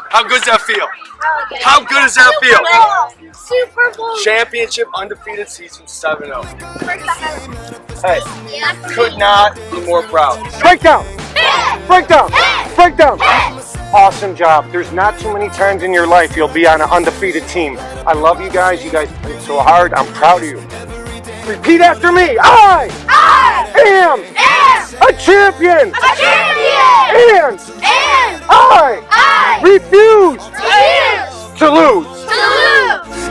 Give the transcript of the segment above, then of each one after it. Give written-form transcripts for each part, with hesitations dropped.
How good does that feel? How good does that feel? Super Bowl. Championship undefeated season 7-0. Hey, could not be more proud. Breakdown! Breakdown! Breakdown! Awesome job. There's not too many times in your life you'll be on an undefeated team. I love you guys. You guys played so hard. I'm proud of you. Repeat after me. I am a champion. And I refuse to lose.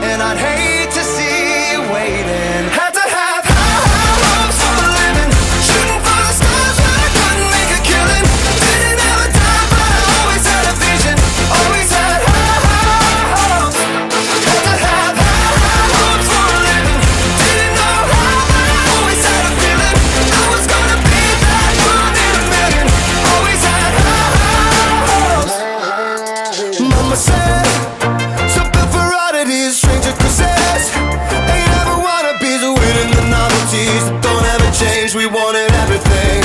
And I'd hate to see you waiting. Had to have high hopes for a living. Shooting for the stars when I couldn't make a killing. Didn't have a dime, but I always had a vision. Always had high hopes. Had to have high hopes for a living. Didn't know how, but I always had a feeling. I was gonna be that one in a million. Always had high hopes. Mama said, stranger cruises. They never wanna be the winning the novelties that don't ever change. We wanted everything,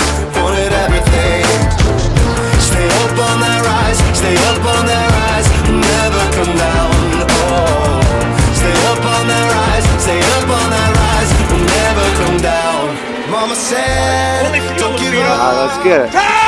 Stay up on that rise, stay up on that rise, never come down. Oh, stay up on that rise, stay up on that rise, never come down. Mama said, don't give up. Let's get it.